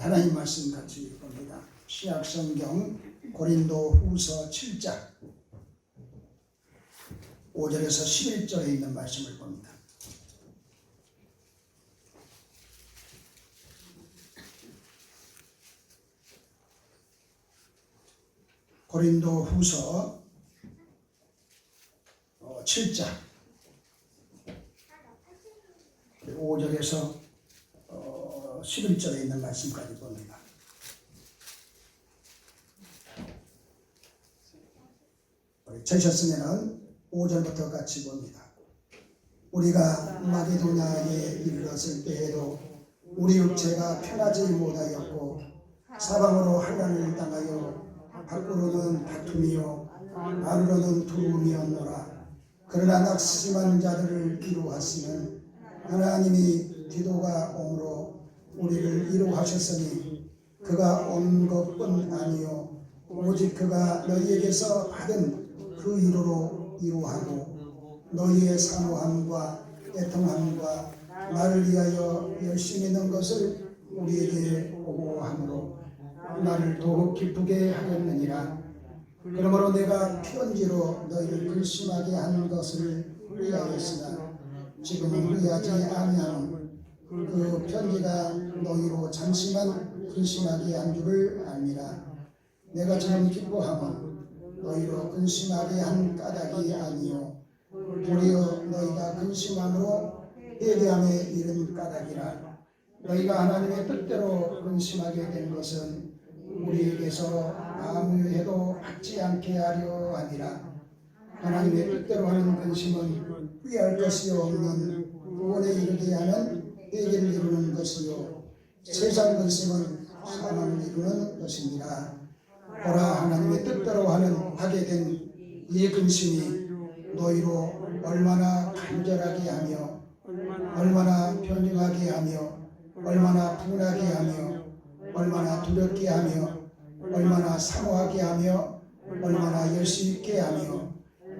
하나님 말씀 같이 읽어봅니다. 신약성경 고린도후서 7장 5절에서 11절에 있는 말씀을 봅니다. 고린도후서 7장 5절에서 11절에 있는 말씀까지 봅니다. 찾으셨으면 5절부터 같이 봅니다. 우리가 마게도냐에 이르렀을 때에도 우리 육체가 편하지 못하였고 사방으로 환난을 당하여 밖으로는 다툼이요 안으로는 두려움이었노라. 그러나 낙심한 자들을 위로하시는 하나님이 디도가 옴으로 우리를 위로하셨으니 그가 온 것뿐 아니요 오직 그가 너희에게서 받은 그 위로로 위로하고 너희의 사모함과 애통함과 나를 위하여 열심히 있는 것을 우리에게 보고함으로 나를 더욱 기쁘게 하였느니라. 그러므로 내가 편지로 너희를 근심하게 하는 것을 후회하였으나 지금은 후회하지 아니하노. 그 편지가 너희로 잠시만 근심하게 한 줄을 알미라. 내가 지금 기뻐함은 너희로 근심하게 한 까닭이 아니요 도리어 너희가 근심함으로 회개함에 이른 까닭이라. 너희가 하나님의 뜻대로 근심하게 된 것은 우리에게서 아무 해도 받지 않게 하려 함이라. 하나님의 뜻대로 하는 근심은 후회할 것이 없는 구원에 이르게 하는 회개를 이루는 것이요 세상 근심은 사망을 이루는 것입니다. 보라, 하나님의 뜻대로 하게 된 이 근심이 너희로 얼마나 간절하게 하며 얼마나 변증하게 하며 얼마나 분하게 하며 얼마나 두렵게 하며 얼마나 사모하게 하며 얼마나 열심히 있게 하며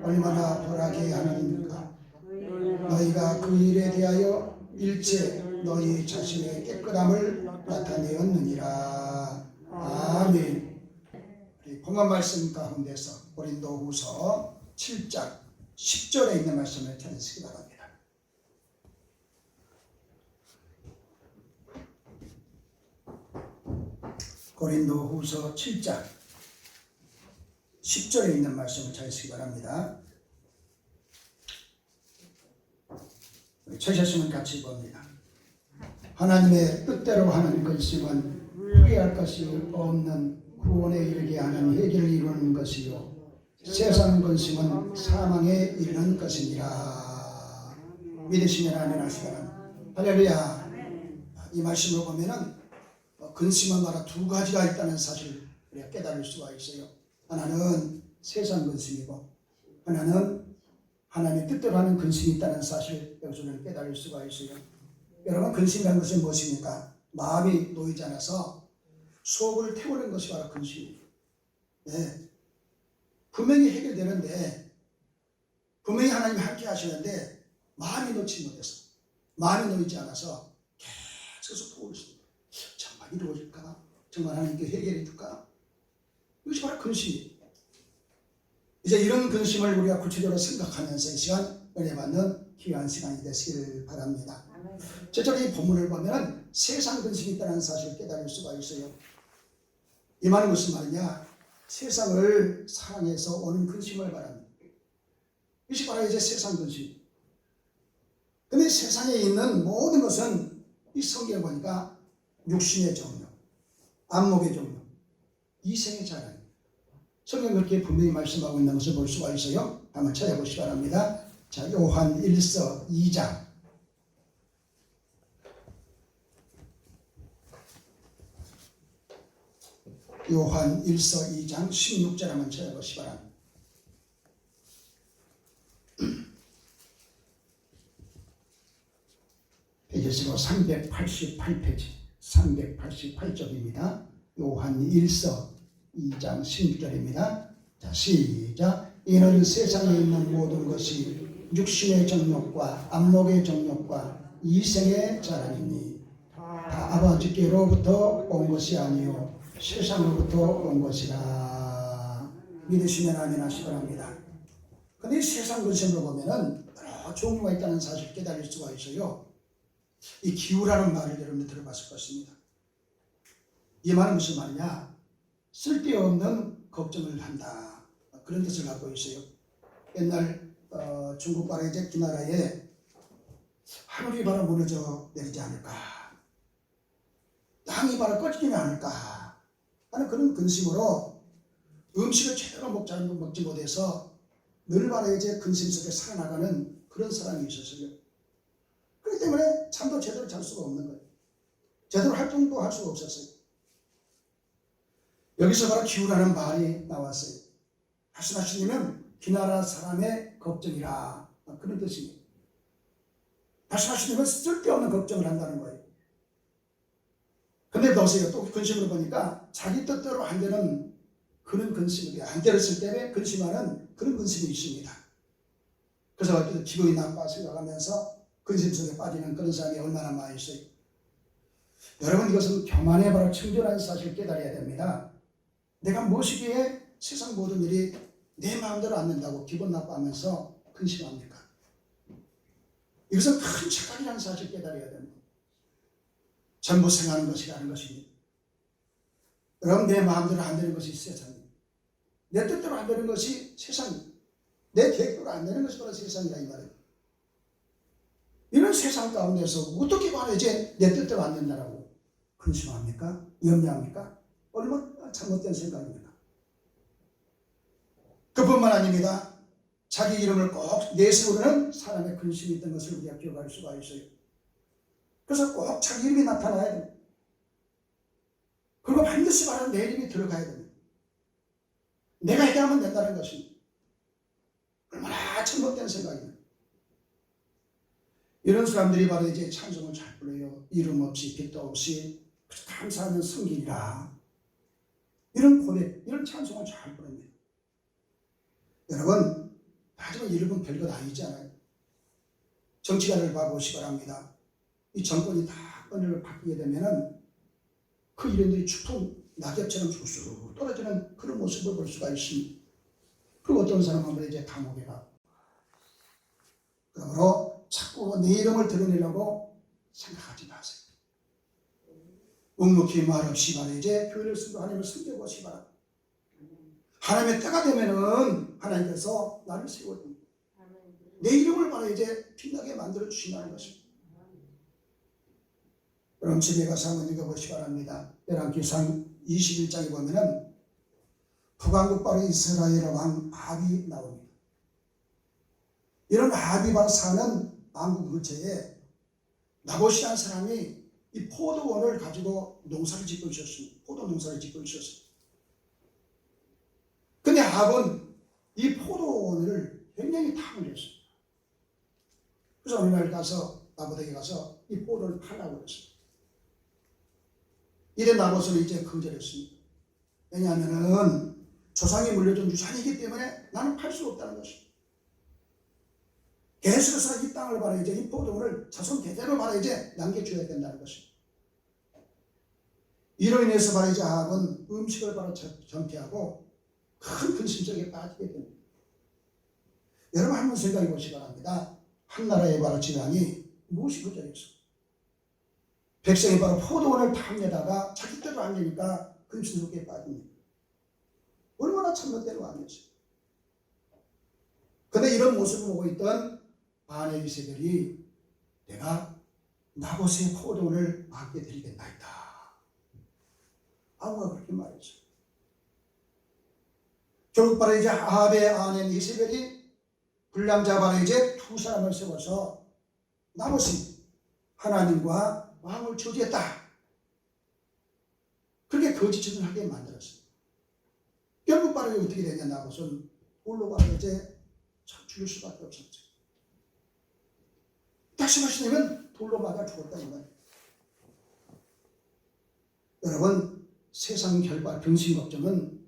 얼마나 벌하게 하는가. 너희가 그 일에 대하여 일체 너희 자신의 깨끗함을 나타내었느니라. 아멘. 본문 말씀 가운데서 고린도후서 7장 10절에 있는 말씀을 찾으시기 바랍니다. 고린도후서 7장 10절에 있는 말씀을 찾으시기 바랍니다. 찾으셨으면 같이 봅니다. 하나님의 뜻대로 하는 근심은 후회할 것이 없는 구원에 이르게 하는 회개를 이루는 것이요 세상 근심은 사망에 이르는 것이니라. 믿으시면 아멘 하시라. 할렐루야. 이 말씀을 보면은 근심은 바로 두 가지가 있다는 사실을 우리가 깨달을 수가 있어요. 하나는 세상 근심이고 하나는 하나님의 뜻대로 하는 근심이 있다는 사실을 여기서 깨달을 수가 있어요. 여러분, 근심이라는 것은 무엇입니까? 마음이 놓이지 않아서 속을 태우는 것이 바로 근심이에요. 네. 분명히 해결되는데 분명히 하나님이 함께 하시는데 마음이 놓지 못해서 마음이 놓이지 않아서 계속 속을 씁니다. 정말 이루어질까? 정말 하나님께 해결해 줄까? 이것이 바로 근심이에요. 이제 이런 근심을 우리가 구체적으로 생각하면서 이 시간 은혜 받는 귀한 시간이 되시기를 바랍니다. 저처럼 이 본문을 보면 세상 근심이 있다는 사실을 깨달을 수가 있어요. 이 말은 무슨 말이냐? 세상을 사랑해서 오는 근심을 말합니다. 이것이 바로 이제 세상 근심. 근데 세상에 있는 모든 것은 이 성경에 보니까 육신의 정욕, 안목의 정욕, 이생의 자랑입니다. 성경 그렇게 분명히 말씀하고 있는 것을 볼 수가 있어요. 한번 찾아보시기 바랍니다. 자, 요한 1서 2장. 요한 1서 2장 16절 한번 찾아보시기 바랍니다. 페이지수로 388페이지 388쪽입니다. 요한 1서 2장 16절입니다. 자, 시작. 이는 세상에 있는 모든 것이 육신의 정욕과 안목의 정욕과 이생의 자랑이니 다 아버지께로부터 온 것이 아니요 세상으로부터 온 것이라. 믿으시면 아멘 하시기 바랍니다. 근데 이 세상 근심으로 보면은 여러 종류가 있다는 사실을 깨달을 수가 있어요. 이 기우라는 말을 여러분들 들어봤을 것입니다. 이 말은 무슨 말이냐? 쓸데없는 걱정을 한다, 그런 뜻을 갖고 있어요. 옛날 중국 바라이제 기나라에 하늘이 바로 무너져 내리지 않을까, 땅이 바로 꺼지지 않을까 하는 그런 근심으로 음식을 제대로 먹지 못해서 늘 바라이제 근심 속에 살아나가는 그런 사람이 있었어요. 그렇기 때문에 잠도 제대로 잘 수가 없는 거예요. 제대로 활동도 할 수가 없었어요. 여기서 바로 기우라는 말이 나왔어요. 말씀하시면 기나라 사람의 걱정이라, 그런 뜻입니다. 말씀하시면 쓸데없는 걱정을 한다는 거예요. 근데 보세요. 또 근심으로 보니까 자기 뜻대로 안 되는 그런 근심이, 안 되었을 때에 근심하는 그런 근심이 있습니다. 그래서 기분이 나빠 생각하면서 근심 속에 빠지는 그런 사람이 얼마나 많이 있어요. 여러분, 이것은 교만의 바로 청존한 사실을 깨달아야 됩니다. 내가 무엇이기에 세상 모든 일이 내 마음대로 안 된다고 기분 나빠하면서 근심합니까? 이것은 큰 착각이라는 사실을 깨달아야 됩니다. 전부 생각하는 것이라는 것입니다. 여러분, 내 마음대로 안 되는 것이 세상입니다. 내 뜻대로 안 되는 것이 세상입니다. 내 계획대로 안 되는 것이 바로 세상이라 이 말이에요. 이런 세상 가운데서 어떻게 바로 이제 내 뜻대로 안 된다라고 근심합니까? 염려합니까? 얼마나 잘못된 생각입니까? 그뿐만 아닙니다. 자기 이름을 꼭 내세우려는 사람의 근심이 있던 것을 우리가 기억할 수가 있어요. 그래서 꼭 자기 이름이 나타나야 됩니다. 그리고 반드시 바로 내 이름이 들어가야 됩니다. 내가 해결하면 된다는 것입니다. 얼마나 잘못된 생각입니다. 이런 사람들이 바로 이제 찬송을 잘 불러요. 이름 없이 빛도 없이 감사하는 성길이라. 이런 고백, 이런 찬송을 잘 부릅니다. 여러분, 하지만 이름은 별것 아니잖아요. 정치가를 봐보시기 바랍니다. 이 정권이 다 권력을 바뀌게 되면은 그 이름들이 추풍 낙엽처럼 쑥쑥 떨어지는 그런 모습을 볼 수가 있습니다. 그리고 어떤 사람은 이제 감옥에 가고, 그러므로 자꾸 내 이름을 드러내려고 생각하지 마세요. 묵묵히 말없이 말이지 교회를 쓰고 하나님을 섬겨보시기 바랍니다. 하나님의 때가 되면은 하나님께서 나를 세워줍니다. 내 이름을 바로 이제 빛나게 만들어 주신다는 것입니다. 여러분, 집에 가서 한번 읽어보시기 바랍니다. 열왕기상 21장에 보면은 북왕국 바로 이스라엘 왕 아합이 나옵니다. 이런 아합이 바로 사는 왕국 근처에 나봇이라는 사람이 이 포도원을 가지고 농사를 짓고 있었습니다. 포도 농사를 짓고 있었어요. 근데 아합은 이 포도원을 굉장히 탐을 했어요. 그래서 어느 날 가서 나봇에게 가서 이 포도를 팔라고 했어요. 이래 나봇은 이제 거절했습니다. 왜냐하면은 조상이 물려준 유산이기 때문에 나는 팔 수 없다는 것입니다. 계속해서 이 땅을 바로 이제 이 포도원을 자손 대대로 바로 이제 남겨줘야 된다는 것입니다. 이로 인해서 바로 이제 아합은 음식을 바로 전폐하고 큰 근심 속에 빠지게 됩니다. 여러분, 한번 생각해 보시기 바랍니다. 한 나라의 바로 지방이 무엇이 그저겠어? 백성이 바로 포도원을 탐내다가 자기 뜻대로 안 되니까 근심 속에 빠집니다. 얼마나 참못대로 안 됐어요. 그런데 이런 모습을 보고 있던 아내 이세벨이 내가 나봇의 포도원을 맡게 드리겠나이다. 아우가 그렇게 말했어요. 결국 바로 이제 아합의 아내 이세벨이 불량자 바로 이제 두 사람을 세워서 나봇이 하나님과 왕을 저주했다. 그렇게 거짓짓을 하게 만들었어요. 결국 바로 어떻게 되냐, 나봇은 홀로 바로 이제 죽일 수밖에 없었죠. 다시 말씀하시면 돌로 맞아 죽었다는 거예요. 여러분, 세상 결과, 근심 걱정은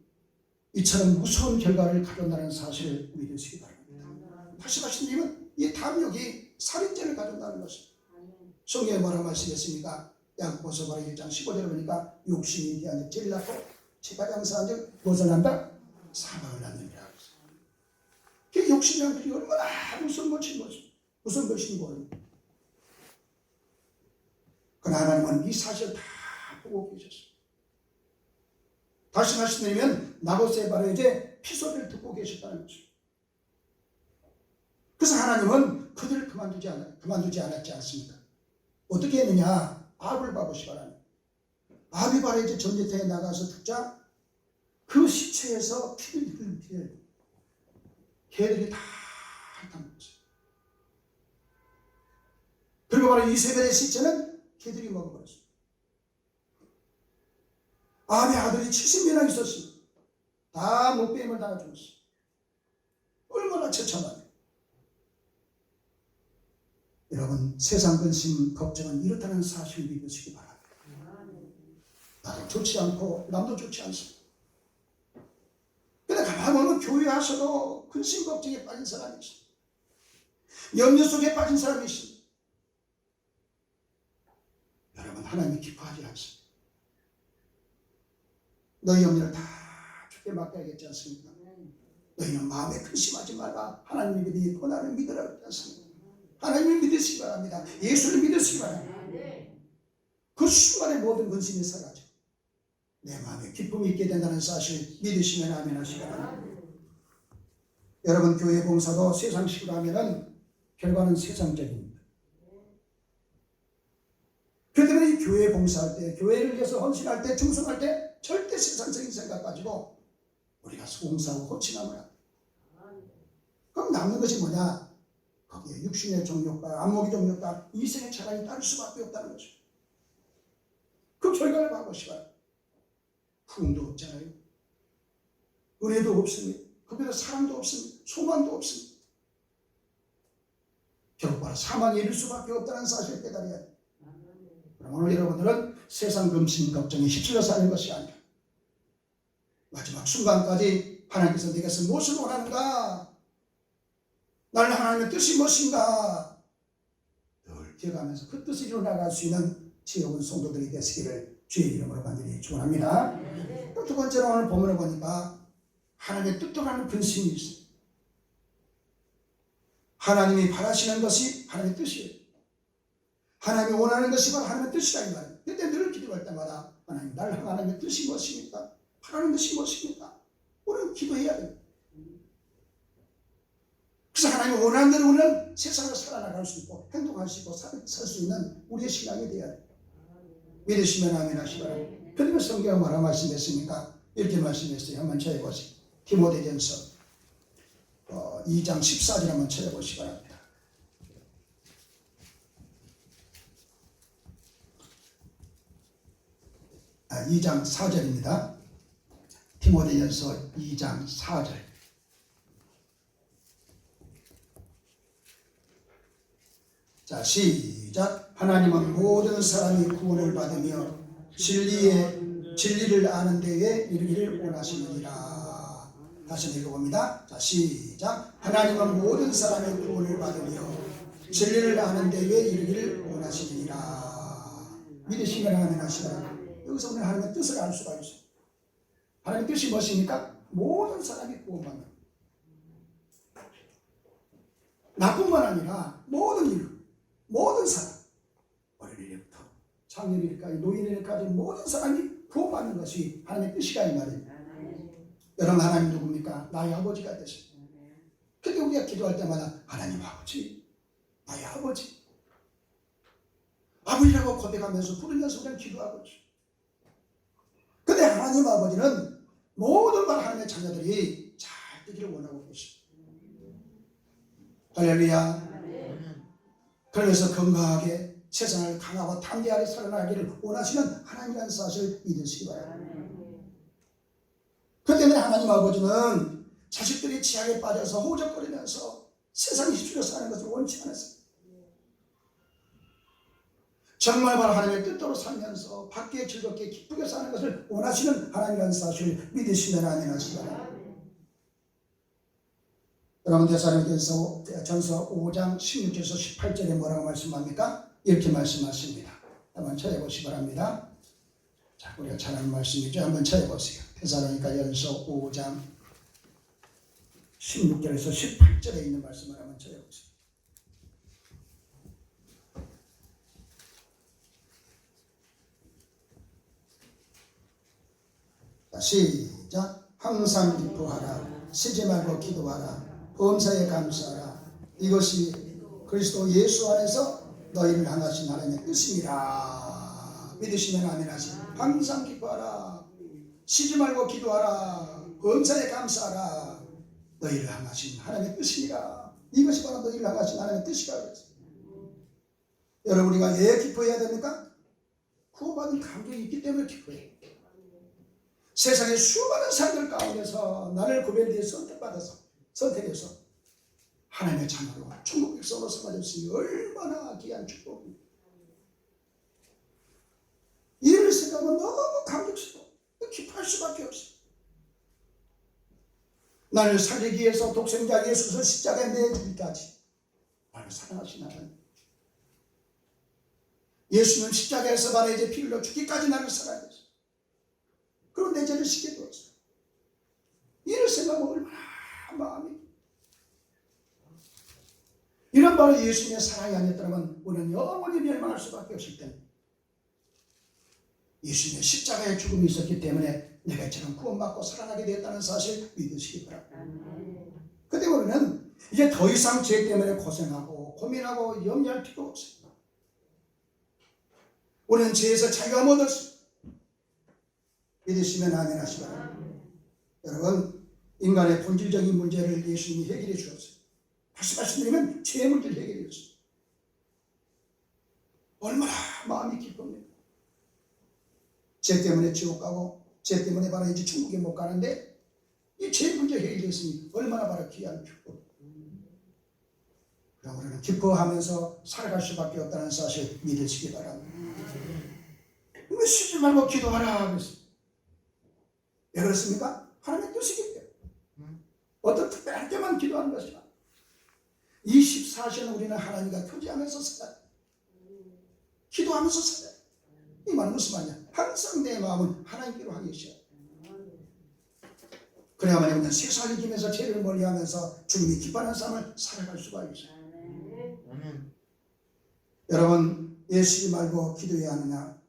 이처럼 무서운 결과를 가져온다는 사실을 믿으시기 바랍니다. 다시 말씀드리면 이 탐욕이 살인죄를 가져온다는 것입니다. 성경에 뭐라고 말씀했습니까? 야고보서 1장 15절에 보니까 욕심이 대한테 제일 낳고 제가장사한테 무엇을 난다? 사망을 낳느니라. 그 욕심이라는 것이 얼마나 무슨 것인고. 그러나 하나님은 이 사실을 다 보고 계셨어요. 다시 말씀드리면 나봇의 바로 이제 피소리를 듣고 계셨다는 거죠. 그래서 하나님은 그들을 그만두지 않았지 않습니까? 어떻게 했느냐? 아합을 봐보시기 바랍니다. 아합이 바로 이제 전쟁터에 나가서 죽자 그 시체에서 피를 흘린 개들이 다 핥아먹었어요. 그리고 바로 이세벨의 시체는 개들이 먹어버렸어요. 아합의 아들이 70명 있었습니다. 다 목배임을 당해 죽었어요. 얼마나 처참하냐. 여러분, 세상 근심 걱정은 이렇다는 사실을 믿으시기 바랍니다. 나도 좋지 않고 남도 좋지 않습니다. 근데 가만히 보면 교회 와서도 근심 걱정에 빠진 사람이 있습니다. 염려 속에 빠진 사람이 있습니다. 여러분, 하나님이 기뻐하지 않습니다. 너희 염려를 다 주께 맡겨야겠지 않습니까? 너희는 마음에 근심하지 말라. 하나님이 믿으니 또 나를 믿으라 그러지 않습니까? 하나님을 믿으시기 바랍니다. 예수를 믿으시기 바랍니다. 그 순간에 모든 근심이 사라져 내 마음에 기쁨이 있게 된다는 사실 믿으시면 아멘 하시기 바랍니다. 여러분, 교회 봉사도 세상식으로 하면은 결과는 세상적입니다. 그렇기 때문에 이 교회 봉사할 때, 교회를 위해서 헌신할 때, 충성할 때 절대 세상적인 생각 가지고 우리가 봉사하고 헌신하면 안 돼. 그럼 남는 것이 뭐냐? 거기에 육신의 정욕과 안목의 정욕과 이생의 차량이 따를 수밖에 없다는 거죠. 그 결과를 봐보시라. 부흥도 없잖아요. 은혜도 없습니다. 그보다 사랑도 없습니다. 소망도 없습니다. 결국 바로 사망에 이를 수밖에 없다는 사실을 깨달아야 돼요. 그럼 오늘 여러분들은 세상 근심 걱정에 휩쓸려 사는 것이 아니라 마지막 순간까지 하나님께서 내게서 무엇을 원하는가? 나를 하나님의 뜻이 무엇인가? 늘 기억하면서 그 뜻을 이루어 나갈 수 있는 지혜로운 성도들이 되시기를 주의 이름으로 간절히 축원합니다. 또 두 번째로 오늘 본문을 보니까 하나님의 뜻대로 하는 근심이 있어요. 하나님이 바라시는 것이 하나님의 뜻이에요. 하나님이 원하는 것이 바로 하나님의 뜻이라 이 말이에요. 그때 늘 기도할 때마다 하나님, 나를 향한 하나님의 뜻이 무엇입니까? 바라는 것이 무엇입니까? 우리는 기도해야 돼요. 그래서 하나님이 원하는 대로 우리는 세상을 살아나갈 수 있고 행동할 수 있고 살 수 있는 우리의 신앙이 되어야 돼요. 믿으시면 아멘 하시기 바랍니다. 그러면 성경은 뭐라고 말씀했습니까? 이렇게 말씀했어요. 한번 찾아보시죠. 디모데전서 2장 14절 한번 찾아보시기 바랍니다. 아, 2장 4절입니다. 디모데전서 2장 4절. 자, 시작. 하나님은 모든 사람이 구원을 받으며 진리를 아는 데에 이르기를 원하시느니라. 다시 읽어봅니다. 자, 시작. 하나님은 모든 사람이 구원을 받으며 진리를 아는 데에 이르기를 원하시느니라. 믿으시면 아멘 하시라. 여기서 오늘 하나님의 뜻을 알 수가 있어요. 하나님의 뜻이 무엇입니까? 모든 사람이 구원받는. 나뿐만 아니라 모든 인류, 모든 사람, 어린이부터 청년일까지 노인일까지 모든 사람이 구원받는 것이 하나님의 뜻이라 이 말입니다. 여러분, 하나님 누굽니까? 나의 아버지가 되십니다. 그런데 우리가 기도할 때마다 하나님 아버지, 나의 아버지, 아버지라고 고백하면서 부르면서 우리는 기도하고 있죠. 그런데 하나님 아버지는 모든 말 하나님의 자녀들이 잘 되기를 원하고 계십니다. 할렐루야. 그래서 건강하게 세상을 강하고 담대하게 살아나기를 원하시는 하나님이라는 사실을 믿으시기 바랍니다. 그 때문에 하나님 아버지는 자식들이 지향에 빠져서 호적거리면서 세상에 휩쓸려 사는 것을 원치 않았어요. 정말 바로 하나님의 뜻대로 살면서 밖에 즐겁게 기쁘게 사는 것을 원하시는 하나님이라는 사실을 믿으시면 아멘 하시기 바랍니다. 여러분, 데살로니가전서 5장 16절에서 18절에 뭐라고 말씀합니까? 이렇게 말씀하십니다. 한번 찾아보시기 바랍니다. 자, 우리가 잘 아는 말씀이죠. 한번 찾아보세요. 데살로니가전서 5장 16절에서 18절에 있는 말씀을 한번 찾아보세요. 시작. 항상 기뻐하라. 쉬지 말고 기도하라. 범사에 감사하라. 이것이 그리스도 예수 안에서 너희를 향하신 하나님의 뜻입니다. 믿으시면 아멘 하시고. 항상 기뻐하라. 쉬지 말고 기도하라. 범사에 감사하라. 너희를 향하신 하나님의 뜻입니다. 이것이 바로 너희를 향하신 하나님의 뜻이라 그랬어요. 여러분, 우리가 왜 기뻐해야 됩니까? 구원받은 감격이 있기 때문에 기뻐해요. 세상의 수많은 사람들 가운데서 나를 구별되어 선택해서 하나님의 자녀로 천국 백성으로 삼아줬으니 얼마나 귀한 축복입니다. 이를 생각하면 너무 감격스러워. 기뻐할 수밖에 없어요. 나를 살리기 위해서 독생자 예수를 십자가에 내주기까지 나를 사랑하신 하나님. 예수는 십자가에서 바로 이제 피 흘려 죽기까지 나를 사랑했어요. 그리고 내 죄를 씻게 되었어요. 이를 생각하면 얼마나 마음이, 이런 바로 예수님의 사랑이 아니었다면 우리는 영원히 멸망할 수밖에 없을 텐데, 예수님의 십자가의 죽음이 있었기 때문에 내가 이처럼 구원받고 살아나게 되었다는 사실 믿으시기 바랍니다. 그때 우리는 이제 더 이상 죄 때문에 고생하고 고민하고 염려할 필요 없어요. 우리는 죄에서 자유함을 얻었어요. 믿으시면 아멘 하시기 바랍니다. 여러분, 인간의 본질적인 문제를 예수님이 해결해 주었어요. 다시 말씀드리면 죄의 문제를 해결해 줬어요. 얼마나 마음이 기쁩니다. 죄 때문에 지옥 가고 죄 때문에 바로 이제 천국에 못 가는데 이 죄 문제 해결됐으니 얼마나 바로 귀한 축복. 그럼 우리는 기뻐하면서 살아갈 수밖에 없다는 사실 믿으시기 바랍니다. 왜 쉬지 말고 기도하라 그랬어요. 왜 그렇습니까? 하나님의 뜻이기 때문에. 어떤 특별한 때만 기도하는 것이나 24시간 우리는 하나님과 교제하면서 살아요. 기도하면서 살아요. 이 말은 무슨 말이냐? 항상 내 마음은 하나님께로 향해 있어요. 그래야만 우리는 세상을 이기면서 죄를 멀리하면서 주님이 기뻐하는 삶을 살아갈 수가 있어요. 여러분, 예수지 말고 기도해야 하느냐?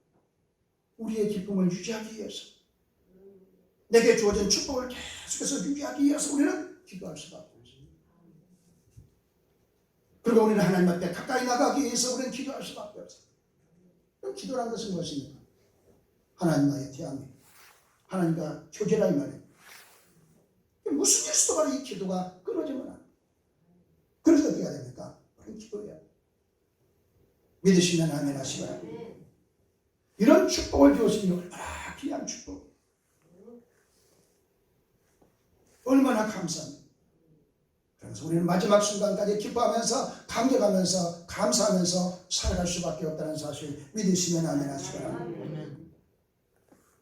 우리의 기쁨을 유지하기 위해서, 내게 주어진 축복을 계속해서 유지하기 위해서 우리는 기도할 수밖에 없어요. 그리고 우리는 하나님 앞에 가까이 나가기 위해서 우리는 기도할 수밖에 없어요. 그럼 기도란 것은 무엇입니까? 하나님과의 대화입니다. 하나님과 교제라 이 말이에요. 무슨 일수도 바로 이 기도가 끊어지면 안 돼요. 그래서 어떻게 해야 됩니까? 우리는 기도해야 돼요. 믿으시면 아멘 하시기 바랍니다. 이런 축복을 주었으니 얼마나 귀한 축복, 얼마나 감사합니다. 그래서 우리는 마지막 순간까지 기뻐하면서 감격하면서 감사하면서 살아갈 수밖에 없다는 사실 믿으시면 아멘 하시기 바랍니다.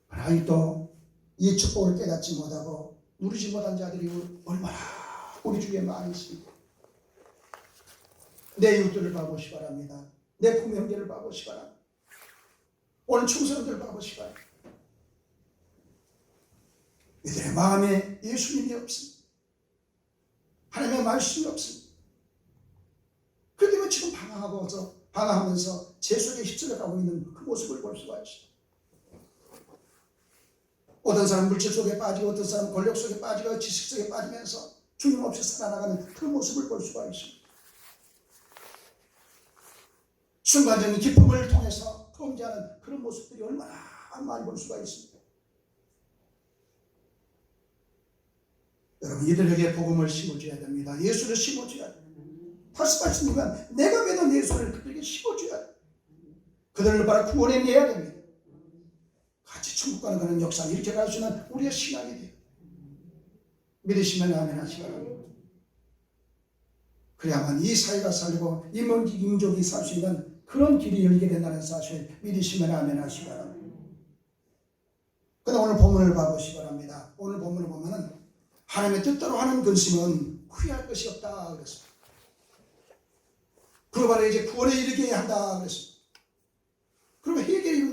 아직도 이 축복을 깨닫지 못하고 누리지 못한 자들이 얼마나 우리 주위에 많이 있습니다. 내 이웃들을 봐보시기 바랍니다. 내 부모 형제를 봐보시기 바랍니다. 오늘 청소년들을 봐보시기 바랍니다. 이들의 마음에 예수님이 없습니다. 하나님의 말씀이 없습니다. 그렇기 때문에 지금 방황하면서 죄 속에 휩쓸려가고 있는 그 모습을 볼 수가 있어요. 어떤 사람 물질 속에 빠지고 어떤 사람 권력 속에 빠지고 지식 속에 빠지면서 주님 없이 살아나가는 그 모습을 볼 수가 있습니다. 순간적인 기쁨을 통해서 통제하는 그런 모습들이 얼마나 많이 볼 수가 있습니다. 여러분, 이들에게 복음을 심어줘야 됩니다. 예수를 심어줘야 됩니다. 다시 말씀드리면 내가 믿는 예수를 그들에게 심어줘야 됩니다. 그들을 바로 구원해 내야 됩니다. 같이 천국 가는 그런 역사를 이렇게 갈 수 있는 우리의 신앙이 돼요. 믿으시면 아멘 하시기 바랍니다. 그래야만 이 사회가 살리고 이 민족이 살 수 있는 그런 길이 열리게 된다는 사실 믿으시면 아멘 하시기 바랍니다. 그런데 오늘 본문을 봐보시기 바랍니다. 오늘 본문을 보면은 하나님의 뜻대로 하는 근심은 후회할 것이 없다 그랬습니다. 그리고 바로 이제 구원에 이르게 한다 그랬습니다. 그리고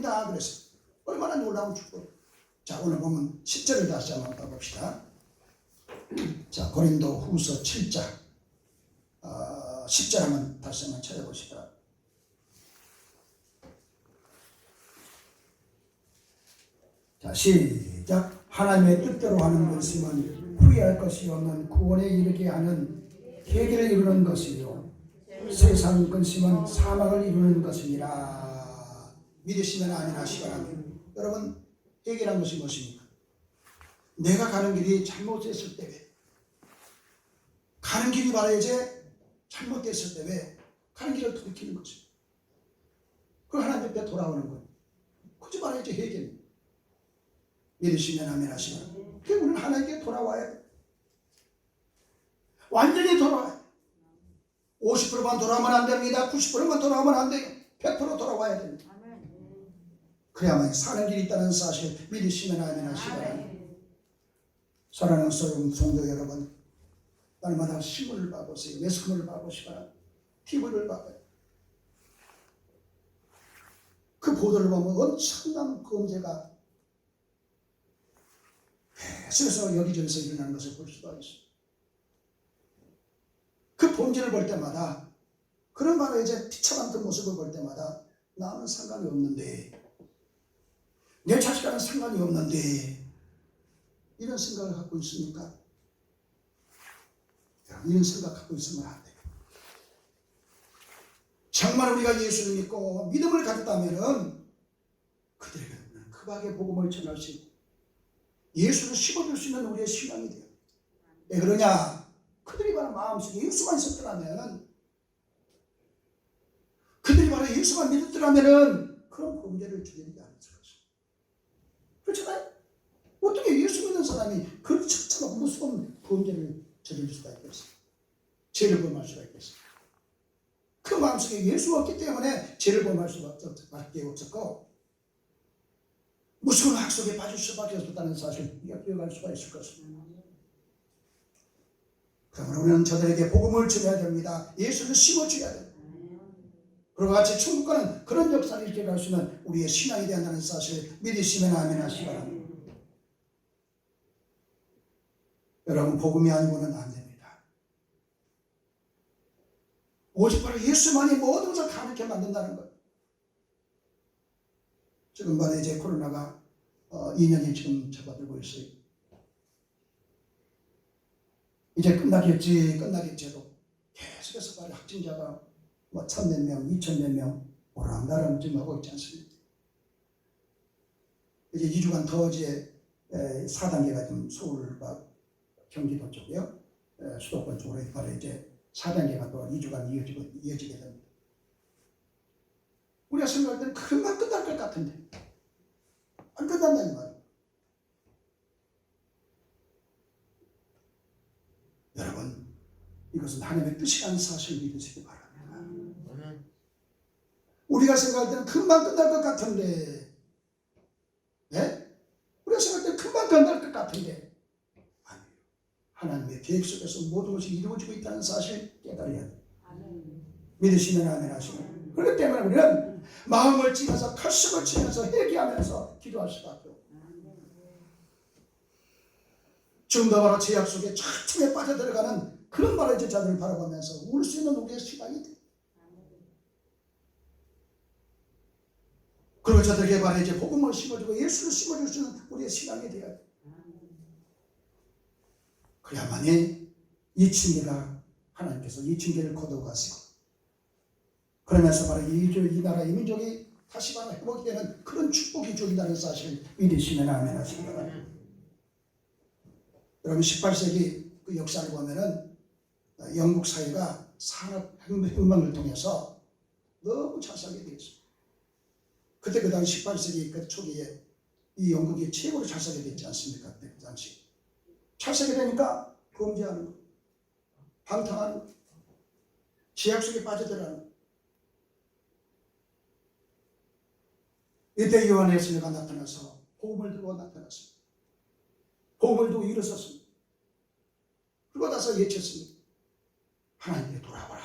축복이다 그랬어요. 얼마나 놀라운 축복. 자, 오늘 보면 10절을 다시 한번 봐봅시다. 자, 고린도 후서 7장 10절 한번 다시 한번 찾아보시다. 자, 시작. 하나님의 뜻대로 하는 것이면 후회할 것이 없는 구원에 이르게 하는 회개를 이루는 것이요 세상 근심은 사망을 이루는 것이니라. 믿으시면 아멘하시기 바랍니다. 여러분, 회개란 것이 무엇입니까? 내가 가는 길이 잘못됐을 때 왜? 가는 길이 바로 이제 잘못됐을 때 왜? 가는 길을 돌이키는 거지. 그 하나님 옆에 돌아오는 거. 그게 바로 이제 회개입니다. 믿으시면 아멘하시기 바랍니다. 그게 우리는 하나님께 돌아와야 돼. 완전히 돌아와야 돼. 50%만 돌아오면 안 됩니다. 90%만 돌아오면 안 돼요. 100% 돌아와야 됩니다. 그래야만 사는 길이 있다는 사실 믿으시면 아멘하시기 바랍니다. 사랑하는 성도 여러분, 날마다 신문을 봐보세요. 매스컴을 봐보시기 바랍니다. TV를 봐봐요. 그 보도를 보면 엄청난 범죄가 계속해서 여기저기서 일어나는 것을 볼 수가 있어요. 그 범죄를 볼 때마다, 그런 바로 이제 비참한 그 모습을 볼 때마다 나는 상관이 없는데, 내 자식과는 상관이 없는데, 이런 생각을 갖고 있습니까? 이런 생각 갖고 있으면 안 돼요. 정말 우리가 예수를 믿고 믿음을 가졌다면 그들에게는 그 밖의 복음을 전할 수 있고 예수를 심어줄 수 있는 우리의 신앙이 돼요. 왜 그러냐? 그들이 바로 마음속에 예수만 있었더라면, 그들이 바로 예수만 믿었더라면 그런 범죄를 저지르지 않았을 것입니다. 그렇잖아요? 어떻게 예수 믿는 사람이 그 처참하고 무서운 범죄를 저지를 수가 있겠어요? 죄를 범할 수가 있겠어요? 그 마음속에 예수가 없기 때문에 죄를 범할 수밖에 없었고 무서운 학속에 빠질 수밖에 없었다는 사실을 우리가 기억할 수가 있을 것입니다. 그러므로 우리는 저들에게 복음을 전해야 됩니다. 예수를 심어줘야 됩니다. 그리고 같이 천국과는 그런 역사를 일깨갈 수 있는 우리의 신앙이 되었다는 사실을 믿으시면 아멘 하시기 바랍니다. 여러분, 복음이 아니고는 안 됩니다. 오직 바로 예수만이 모든 것을 가능하게 만든다는 것. 지금 바로 이제 코로나가 2년이 지금 접어들고 있어요. 이제 끝나겠지도 계속해서 바로 확진자가 1,000몇 명, 2,000몇 명 오락가락 좀 하고 있지 않습니까? 이제 2주간 더 이제 4단계가 좀 서울과 경기도 쪽이요, 수도권 쪽으로 바로 이제 4단계가 또 2주간 이어지게 됩니다. 우리가 생각할 때는 금방 끝날 것 같은데 안 끝난다는 말이에요. 여러분, 이것은 하나님의 뜻이라는 사실을 믿으시기 바랍니다. 우리가 생각할 때는 금방 끝날 것 같은데, 네? 우리가 생각할 때는 금방 끝날 것 같은데 아니에요. 하나님의 계획 속에서 모든 것이 이루어지고 있다는 사실을 깨달아야 돼요. 믿으시면 아멘 하시면. 그렇기 때문에 우리는 마음을 찌면서 칼슘을 치면서 회개하면서 기도할 수밖에 없고, 지금도 바로 제약 속에 촘촘히 빠져들어가는 그런 바로 이제 자들을 바라보면서 울 수 있는 우리의 시간이 돼. 그리고 저들에게 바로 이제 복음을 심어주고 예수를 심어줄 수 있는 우리의 신앙이 돼야 돼. 그래야만이 이 징계가 하나님께서 이 징계를 거둬가시고, 그러면서 바로 이 나라 이 민족이 다시 바로 회복이 되는 그런 축복이 주어진다는 사실을 믿으시면 아멘 하시기 바랍니다. 여러분, 18세기 그 역사를 보면은 영국 사회가 산업혁명을 통해서 너무 잘 살게 되었습니다. 그때 그 당시 18세기 그 초기에 이 영국이 최고로 잘 살게 됐지 않습니까? 그때 그 당시 잘 살게 되니까 범죄하는 거, 방탕하는 거, 제약 속에 빠져들어가는 거. 이때 요한의 예수가 나타나서 복음을 들고 나타났습니다. 복음을 두고 일어섰습니다. 그러고 나서 예쳤습니다. 하나님께 돌아와라.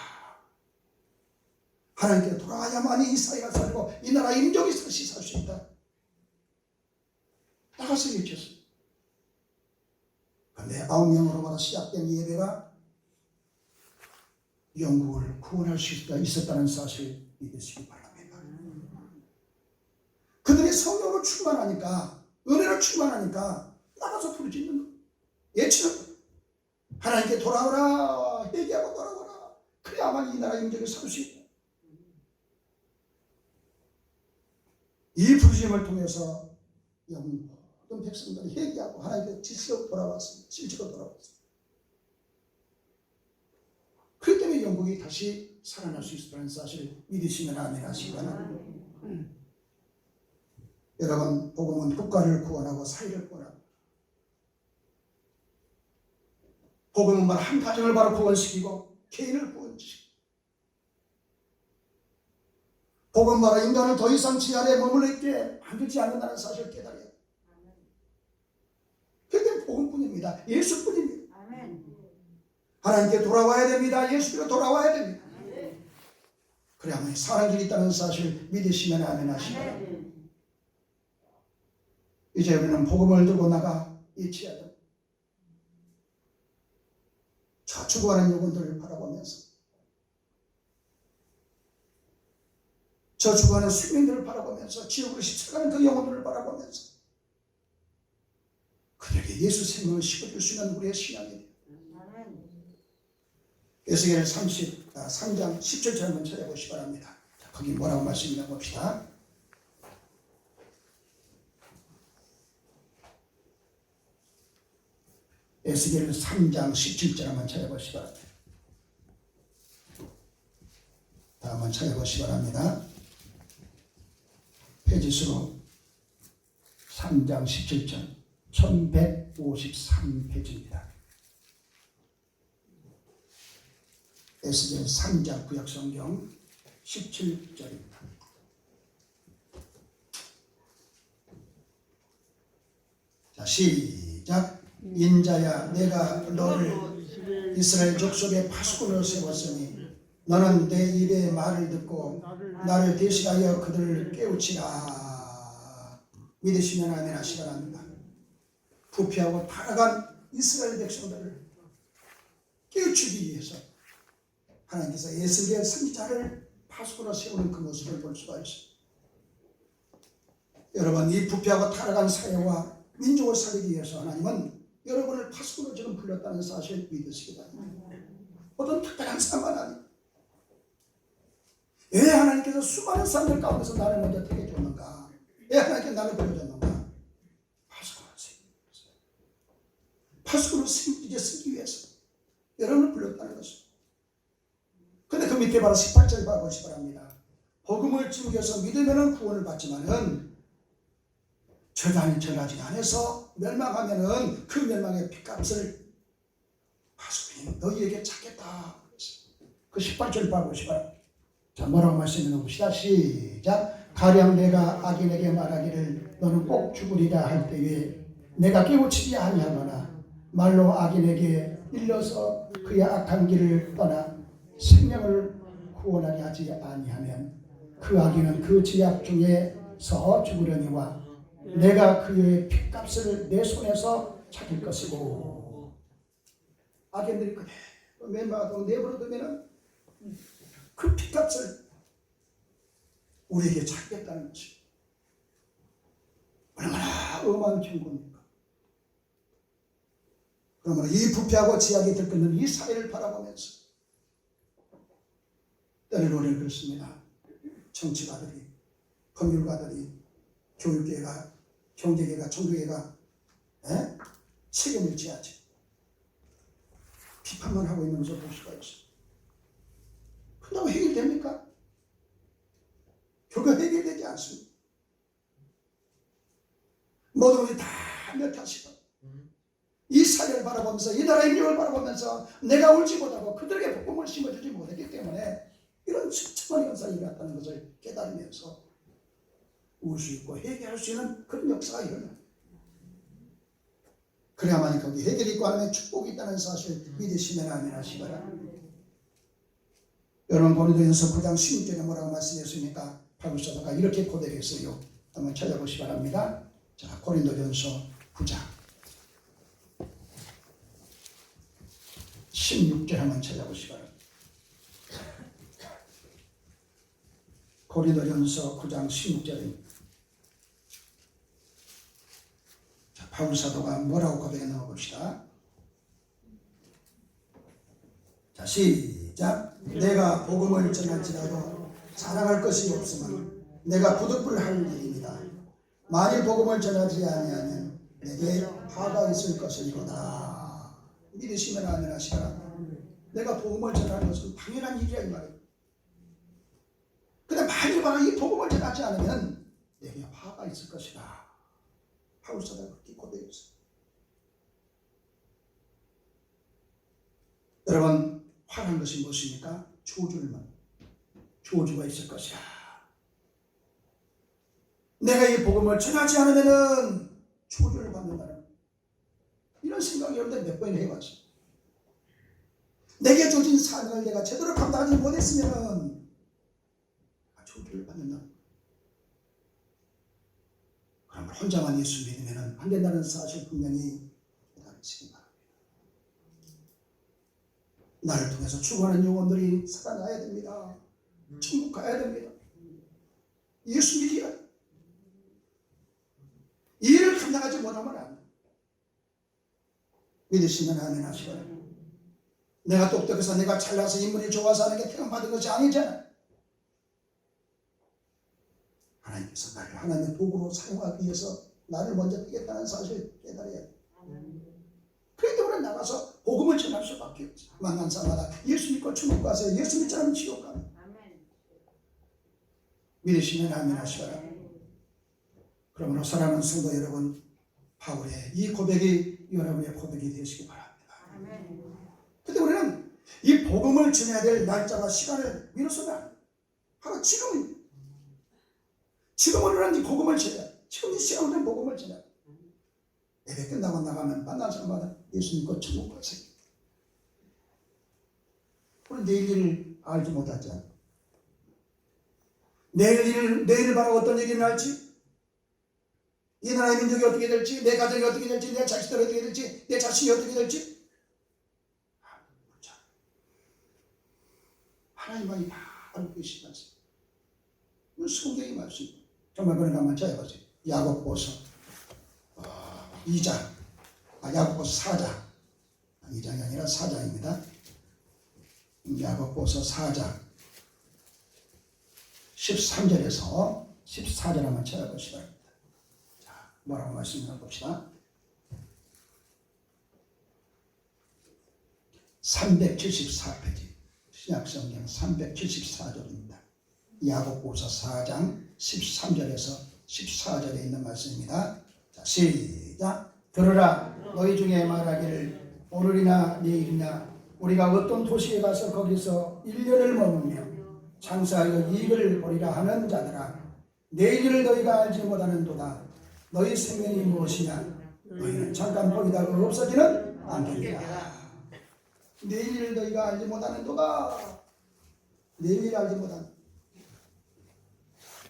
하나님께 돌아와야만이 이 사회가 살고 이 나라 인족이 다시 살 수 있다. 나가서 외쳤어요. 그런데 9명으로부터 시작된 예배가 영국을 구원할 수 있었다는 사실을 믿으시기 바랍니다. 그들이 성령으로 충만하니까, 은혜로 충만하니까 나가서 부르짖는 거예요. 외치는 거예요. 하나님께 돌아오라, 회개하고 돌아오라. 그래야만 이 나라 인족이 살 수 있다. 이 부르짖음을 통해서 모든 백성들이 회개하고 하나님께 질서로 돌아왔습니다. 실제로 돌아왔습니다. 그렇기 때문에 영국이 다시 살아날 수 있다는 사실을 믿으시면 아멘 하시기 바랍니다. 여러분, 복음은 국가를 구원하고 사회를 구원합니다. 복음은 말 한 가정을 바로 구원시키고 개인을 구원시키고, 복음 바로 인간을 더 이상 지 아래에 머물러 있게 만들지 않는다는 사실을 깨달아야 합니다. 그게 복음뿐입니다. 예수뿐입니다. 하나님께 돌아와야 됩니다. 예수께로 돌아와야 됩니다. 그래야만 사는 길이 있다는 사실을 믿으시면 아멘 하시기 바랍니다. 이제 우리는 복음을 들고 나가 외쳐야 됩니다. 저 죽어가는 영혼들을 바라보면서, 저 죽어가는 수민들을 바라보면서, 지옥으로 시쳐가는 그 영혼들을 바라보면서 그들에게 예수 생명을 심어줄 수 있는 우리의 신앙이 됩니다. 에스겔 33장 17절 한번 찾아보시기 바랍니다. 자, 거기 뭐라고 말씀이나 봅시다. 에스겔 3장 17절 한번 찾아보시기 바랍니다. 다 한번 찾아보시기 바랍니다. 페이지수로 3장 17절 1153페이지입니다. 에스겔 3장 구약성경 17절입니다. 자, 시작. 인자야, 내가 너를 이스라엘 족속의 파수꾼으로 세웠으니 너는 내 입의 말을 듣고 나를 대신하여 그들을 깨우치라. 믿으시면 아멘 하시기 바랍니다. 부패하고 타락한 이스라엘 백성들을 깨우치기 위해서 하나님께서 에스겔 선지자를 파수꾼으로 세우는 그 모습을 볼 수가 있습니다. 여러분, 이 부패하고 타락한 사회와 민족을 살리기 위해서 하나님은 여러분을 파수꾼으로 지금 불렀다는 사실을 믿으시기 바랍니다. 어떤 특별한 사람은 아닙니다. 왜 하나님께서 수많은 사람들 가운데서 나를 먼저 택해 줬는가? 왜 하나님께서 나를 불러줬는가? 파수꾼으로 쓰기 위해서. 파수꾼으로 쓰기 위해서 여러분을 불렀다는 것입니다. 근데 그 밑에 바로 18절 봐보시기 바랍니다. 복음을 즐겨서 믿으면 구원을 받지만은 전하지 않아서 멸망하면은 그 멸망의 핏값을 파수꾼이 너희에게 찾겠다. 그 18절 봐보시기 바랍니다. 자, 뭐라고 말씀해 봅시다. 시작. 가령 내가 악인에게 말하기를 너는 꼭 죽으리라 할 때에 내가 깨우치지 아니하거나 말로 악인에게 일러서 그의 악한 길을 떠나 생명을 구원하게 하지 아니하면 그 악인은 그 죄악 중에서 죽으려니와 내가 그의 핏값을 내 손에서 찾을 것이고. 악인들이 그대로 멸망하고 내버려두면 그 핏값을 우리에게 찾겠다는 것이 얼마나 엄한 경고입니까? 그러므로 이 부패하고 죄악이 들끓는 이 사회를 바라보면서 때로는 그렇습니다. 정치가들이, 법률가들이, 교육계가, 경제계가, 종교계가 책임을 져야지. 비판만 하고 있는 것을 볼 수가 있어요. 그런다고 해결됩니까? 결국 해결되지 않습니다. 모든 것이 다 멸탈시고 이 사회를 바라보면서 이 나라의 인력을 바라보면서 내가 울지 못하고 그들에게 복음을 심어주지 못했기 때문에 이런 수많은 현상이 일어났다는 것을 깨달으면서 울 수 있고 회개할 수 있는 그런 역사가 일어납니다. 그래야만 거기 해결이 있고 하나님의 축복이 있다는 사실을 믿으시면 아멘 하시기 바랍니다. 여러분 고린도전서 9장 16절에 뭐라고 말씀했습니까? 바울 사도가 이렇게 고백했어요. 한번 찾아보시기 바랍니다. 자, 고린도전서 9장 16절 한번 찾아보시기 바랍니다. 고린도전서 9장 16절입니다. 자, 바울 사도가 뭐라고 고백했나 봅시다. 자, 시작. 내가 복음을 전할지라도 자랑할 것이 없으면 내가 부득불할 일입니다. 만일 복음을 전하지 아니하면 내게 화가 있을 것이로다. 믿으시면 아멘 하시라. 내가 복음을 전하는 것은 당연한 일이야 이 말이에요. 근데 만일 이 복음을 전하지 않으면 내게 화가 있을 것이다. 바울 사도가 그렇게 고백했어요. 여러분, 화난 것이 무엇입니까? 저주가 있을 것이야. 내가 이 복음을 전하지 않으면 저주를 받는다는 이런 생각이 여러분들 몇 번이나 해봤어요. 내게 주어진 사명을 내가 제대로 감당하지 못했으면 저주를 받는다. 그럼 혼자만 예수 믿으면 안 된다는 사실 분명히 깨달으시기 바랍니다. 나를 통해서 죽어가는 영혼들이 살아나야 됩니다. 천국 가야 됩니다. 예수 믿어야 돼요. 이 일을 감당하지 못하면 안 돼요. 믿으시면 아멘 하시고, 내가 똑똑해서 내가 잘나서 인물이 좋아서 하는 게 태움받은 것이 아니잖아. 하나님께서 나를 하나님의 도구로 사용하기 위해서 나를 먼저 뜨겠다는 사실을 깨달아야 돼. 그렇기 때문에 나가서 복음을 전할 수밖에 없지. 만난 사람마다 예수 믿고 천국 가세요. 예수 믿지 않으면 지옥 가면. 믿으시면 아멘 하시라. 그러므로 사랑하는 성도 여러분, 바울의 이 고백이 여러분의 고백이 되시기 바랍니다. 그런데 우리는 이 복음을 전해야 될 날짜와 시간을 미뤄서는 안 돼요. 바로 지금은 우리는 이 복음을 전해야 돼요. 지금 이 시간은 복음을 전해야 돼요. 예배 끝나고 나가면 만난 사람마다 예수 믿고 천국 가세요. 우리 내일 일을 알지 못하지 않아요. 내일을 바라고 어떤 일이 날지, 이 나라의 민족이 어떻게 될지, 내 가정이 어떻게 될지, 내 자식들이 어떻게 될지, 내 자신이 어떻게 될지 하나님만이 다 알고 계시면서 이건 성경의 말씀입니다. 정말 그런 거 한번 찾아보세요. 야고보서 2장, 야고보서 4장, 2장이 아니라 4장입니다. 야고보서 4장 13절에서 14절 한번 찾아보시기 바랍니다. 자, 뭐라고 말씀을 봅시다. 374페이지 신약성경 374절입니다. 야고보서 4장 13절에서 14절에 있는 말씀입니다. 자, 시작. 들으라. 너희 중에 말하기를 오늘이나 내일이나 우리가 어떤 도시에 가서 거기서 1년을 머물며 장사하여 이익을 보리라 하는 자들아, 내일을 너희가 알지 못하는도다. 너희 생명이 무엇이냐? 너희는 잠깐 보이다가 없어지는 안개니라. 내일을 너희가 알지 못하는도다. 내일을 알지 못하는.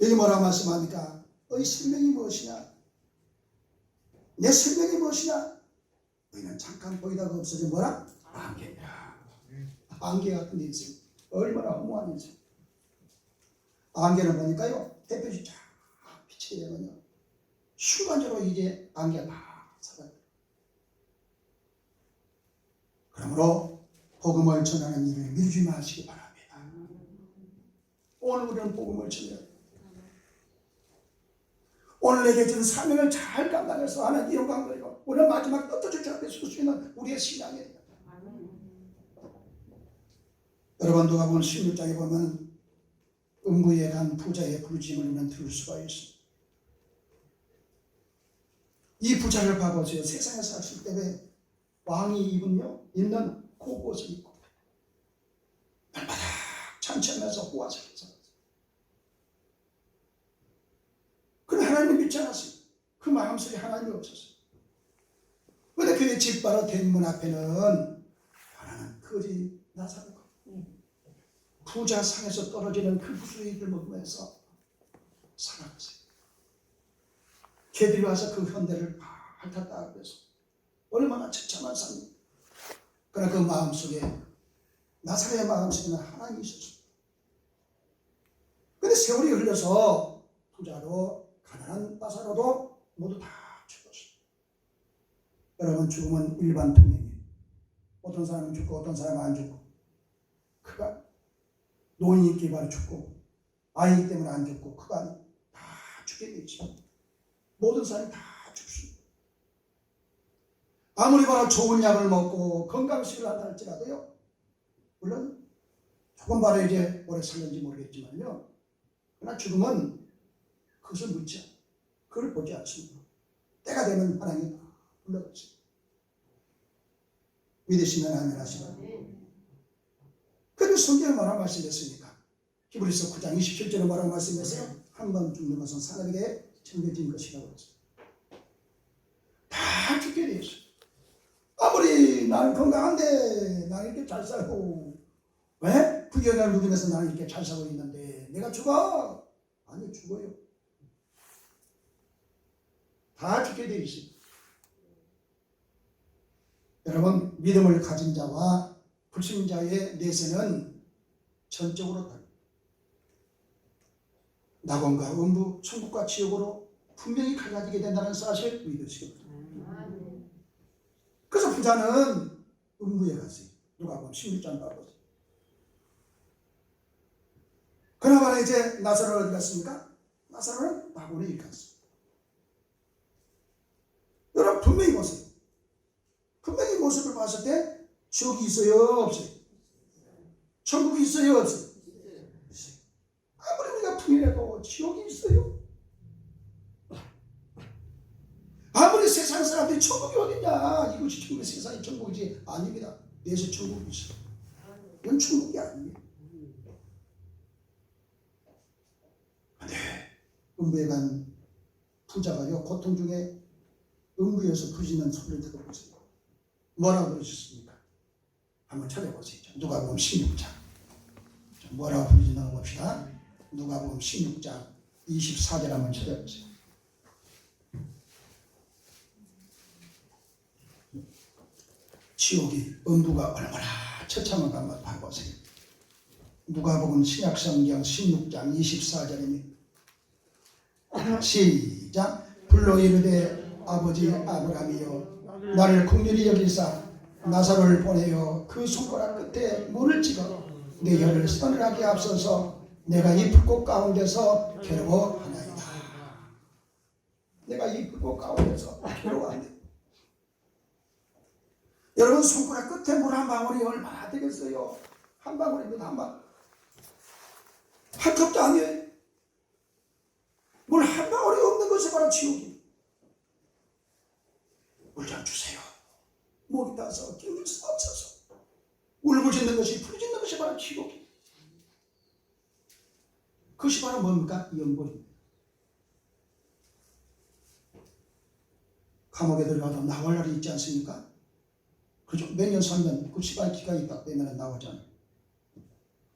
여기 뭐라고 말씀합니까? 너희 생명이 무엇이냐? 내 생명이 무엇이냐? 너희는 잠깐 보이다가 없어진 뭐라? 안개니라. 안개 같은 인생. 얼마나 허무한 인생. 안개를 보니까요, 햇빛이 쫙 비치게 되면요, 순간적으로 이제 안개가 다 사라져요. 그러므로 복음을 전하는 일을 미루지 마시기 바랍니다. 오늘 우리는 복음을 전해야 돼요. 오늘 내게 준 사명을 잘 감당해서 하나님 영광 돌리고 오늘 마지막 떳떳이 주 앞에 설 수 있는 우리의 신앙이에요. 여러분, 누가복음 16장에 보면 음부에 간 부자의 부르짖음을 우리는 들을 수가 있습니다. 이 부자를 봐보세요. 세상에 사실 때 왜 왕이 입는 고옷을 입고 발바닥 잔치하면서 호화스럽게 살았어요. 그는 하나님을 믿지 않았어요. 그 마음속에 하나님이 없었어요. 그런데 그의 집 바로 대문 앞에는 하나는 거지 나사로가 부자 상에서 떨어지는 그 부수익을 먹으면서 살아가세요. 개들이 와서 그 현대를 핥았다 그래서 얼마나 처참한 삶입니다. 그러나 그 마음속에, 나사로의 마음속에는 하나님이 있었습니다. 근데 세월이 흘러서 부자로 가난한 나사로도 모두 다 죽었습니다. 여러분, 죽음은 일반 통행이에요. 어떤 사람은 죽고 어떤 사람은 안 죽고, 그가 노인이 있기 바로 죽고, 아이 때문에 안 죽고, 그가 다 죽게 되죠. 모든 사람이 다 죽습니다. 아무리 바로 좋은 약을 먹고 건강식을 한다 할지라도요, 물론 조금 바로 이제 오래 살는지 모르겠지만요, 그러나 죽음은 그것을 묻지 않아요. 그걸 보지 않습니다. 때가 되면 하나님이 불러가시죠. 믿으시면 아멘 하시고. 그런데 성경에 뭐라고 말씀했습니까? 히브리서 9장 27절에 뭐라고 말씀했어요? 한 번 죽는 것은 사람에게 정해진 것이라고 했어요. 다 죽게 되어 있어요. 아무리 나는 건강한데, 나는 이렇게 잘 살고, 왜? 부귀영화를 누리면서 나는 이렇게 잘 살고 있는데 내가 죽어? 아니, 죽어요. 다 죽게 되어 있어요. 여러분, 믿음을 가진 자와 불신자의 내세는 전적으로 다릅니다. 낙원과 음부, 천국과 지옥으로 분명히 갈라지게 된다는 사실 믿으시기 바랍니다. 그래서 부자는 음부에 갔어요. 누가 보면 16장 봐보세요. 그나마 이제 나사로는 어디 갔습니까? 나사로는 낙원에 갔어요. 여러분, 분명히 보세요. 분명히 모습을 봤을 때 지옥이 있어요, 없어요? 천국이 있어요, 없어요? 있어요. 아무리 우리가 풍이라도 지옥이 있어요. 아무리 세상 사람들이 천국이 어딨냐, 이것이 천국, 세상이 천국이지. 아닙니다. 내세 천국이 있어요. 이건 천국이 아니에요. 근데 음부에 간 부자가요, 고통 중에 음부에서 부짖는 소리를 들어보세요. 뭐라고 그러셨습니까? 한번 찾아보세요. 누가복음 16장. 뭐라고 부르짖는 거 봅시다. 누가복음 16장 24절 한번 찾아보세요. 지옥이, 음부가 얼마나 처참한가 한번 봐보세요. 누가복음 신약성경 16장 24절입니다. 시작. 불로 이르되 아버지 아브라함이여, 나를 긍휼히 여기사 나사로를 보내어 그 손가락 끝에 물을 찍어 내 혀를 서늘하게 앞서서 내가 이 불꽃 가운데서 괴로워하나이다. 내가 이 불꽃 가운데서 괴로워하네. 여러분, 손가락 끝에 물 한 방울이 얼마나 되겠어요? 한 방울입니다. 한 방울. 한 컵도 아니에요. 물 한 방울이 없는 것이 바로 지옥입니다. 물 좀 주세요. 목이 타서 견딜 수 없어서 울부짖는 것이, 부르짖는 것이 바로 지옥입니다. 그것이 바로 뭡니까? 영벌입니다. 감옥에 들어가도 나올 날이 있지 않습니까? 그죠? 몇 년 살면 그 시간 기간이 딱 되면 나오잖아요.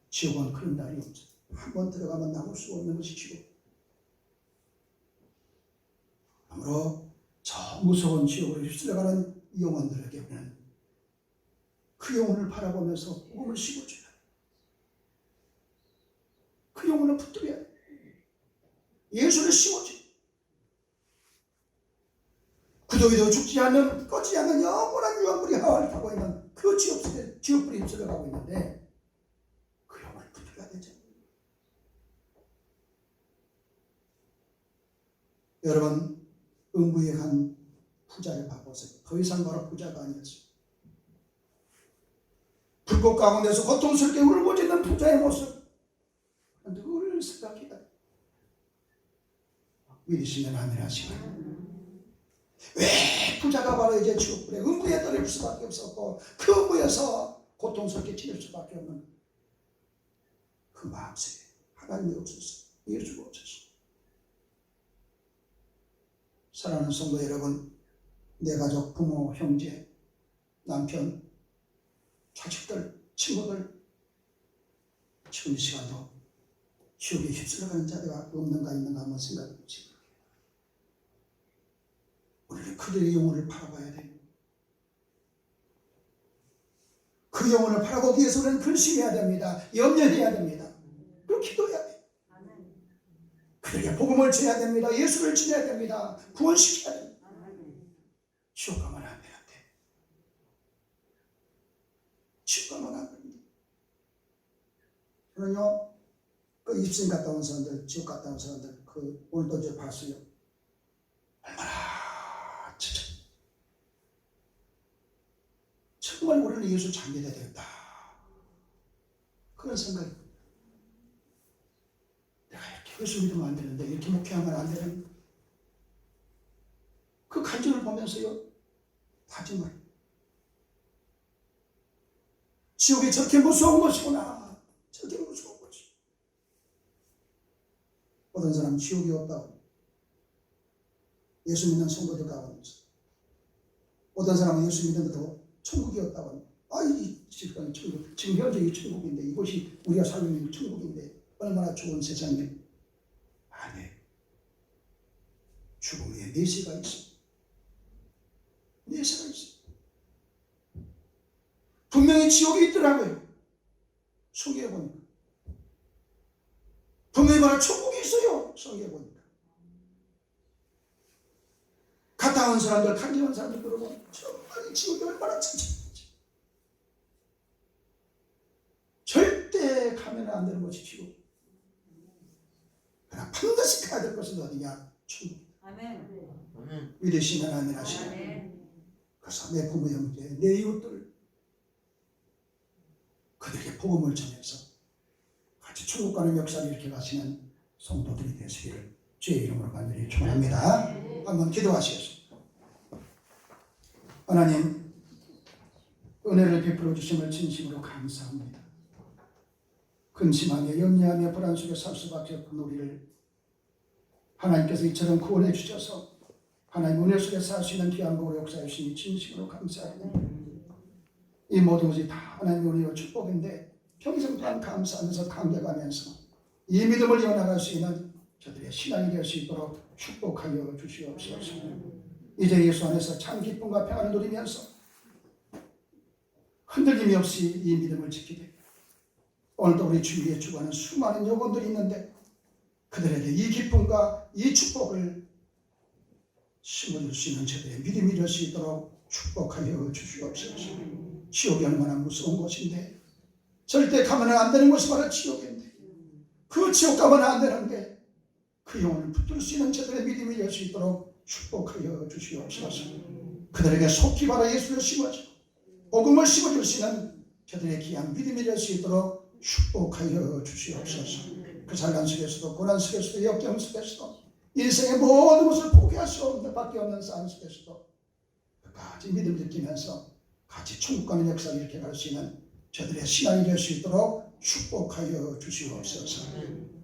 지옥은 그런 날이 없어요. 한번 들어가면 나올 수 없는 것이 지옥. 아무로 저 무서운 지옥으로 휩쓸려가는 영혼들에게 우리는 그 영혼을 바라보면서 복음을 심어줘야 해요. 그 영혼을 붙들어야 해요. 예수를 심어줘요. 구더기도 죽지 않는, 꺼지지 않는 영원한 유황불이 하와를 타고 있는 그 지옥불이 휩쓸려가고 있는데 그 영혼을 붙들어야 되죠. 여러분, 음부에 간 부자를 봐보세요. 더 이상 바로 부자가 아니었어요. 불꽃 가운데서 고통스럽게 울부짖는 부자의 모습, 누구를 생각해야 믿으시면 아멘 하시고. 왜 부자가 바로 이제 지옥불에, 음부에 떨어질 수밖에 없었고 그 음부에서 고통스럽게 지낼 수밖에 없는 그 마음속에 하나님이 없었어요. 예수가 없었어요. 사랑하는 성도 여러분, 내 가족, 부모, 형제, 남편, 자식들, 친구들, 지금 이 시간도 지옥에 휩쓸려가는 자가 없는가 있는가 한번 생각해 보시고 우리는 그들의 영혼을 바라봐야 돼요. 그 영혼을 바라보기 위해서 우리는 근심해야 됩니다. 염려해야 됩니다. 그리고 기도해야 돼요. 그들에게 복음을 줘야 됩니다. 예수를 지내야 됩니다. 구원시켜야 됩니다. 지옥 가면 안 되는데. 지옥 가면 안 됩니다. 저는요, 그 입신 갔다 온 사람들, 지옥 갔다 온 사람들, 그 오늘도 저 봤어요. 얼마나 진짜 정말 우리는 예수 잘 믿어야 되겠다. 그런 생각이. 내가 이렇게 예수 믿으면 안 되는데, 이렇게 목회하면 안 되는 그 간증을 보면서요, 하지만 지옥이 저렇게 무서운 것이구나. 저렇게 무서운 것이. 어떤 사람 지옥이 없다고. 예수 믿는 성도들 가운데서. 어떤 사람은 예수 믿는데도 천국이 없다고 합니다. 지금 천국, 지금 현재 이 천국인데, 이곳이 우리가 살고 있는 천국인데, 얼마나 좋은 세상에. 아니, 죽음 위에 내세가 있어. 내세가 있어. 분명히 지옥이 있더라고요. 성경에 보니까. 분명히 말할 천국이 있어요. 성경에 보니까. 갔다 온 사람들, 간증한 사람들 들어보면 정말 지옥이 얼마나 천천한지. 절대 가면 안 되는 것이 지옥. 그러나 반드시 가야 될 것은 어디냐? 천국. 아멘. 믿으시면 아멘 하시고. 그래서 내 부모 형제, 내 이웃들 그들에게 복음을 전해서 같이 천국 가는 역사를 이렇게 가시는 성도들이 되시기를 주의 이름으로 간절히 축원합니다. 한번 기도하시겠습니다. 하나님, 은혜를 베풀어 주심을 진심으로 감사합니다. 근심하며 염려하며 불안 속에 살 수밖에 없는 우리를 하나님께서 이처럼 구원해 주셔서 하나님 은혜 속에 살 수 있는 귀한 복을 역사해 주시니 진심으로 감사합니다. 이 모든 것이 다 하나님의 은혜와 축복인데 평생 동안 감사하면서 감격하면서 이 믿음을 이어나갈 수 있는 저들의 신앙이 될 수 있도록 축복하여 주시옵소서. 이제 예수 안에서 참 기쁨과 평안을 누리면서 흔들림이 없이 이 믿음을 지키되 오늘도 우리 주위에 죽어가는 수많은 영혼들이 있는데 그들에게 이 기쁨과 이 축복을 심어줄 수 있는 저들의 믿음이 될 수 있도록 축복하여 주시옵소서. 지옥이 얼마나 무서운 곳인데 절대 가면 안 되는 곳이 바로 지옥인데 그 지옥 가면 안 되는 게 그 영혼을 붙들 수 있는 저들의 믿음이 될 수 있도록 축복하여 주시옵소서. 그들에게 속히 바로 예수를 심어주고 복음을 심어줄 수 있는 저들의 귀한 믿음이 될 수 있도록 축복하여 주시옵소서. 그 산란 속에서도 고난 속에서도 역경 속에서도 인생의 모든 것을 포기할 수 없는 밖에 없는 삶 속에서도 끝까지 믿음 느끼면서 같이 천국 가는 역사를 이렇게 갈 수 있는 저들의 신앙이 될 수 있도록 축복하여 주시옵소서.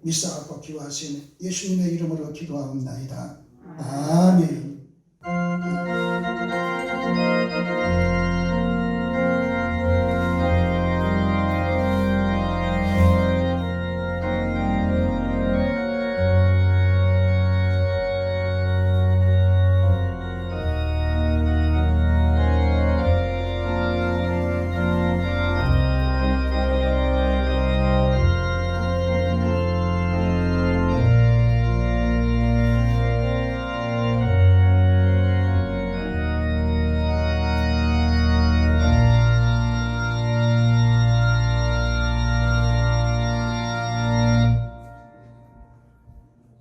믿사갖고 기도하신 예수님의 이름으로 기도하옵나이다. 아멘.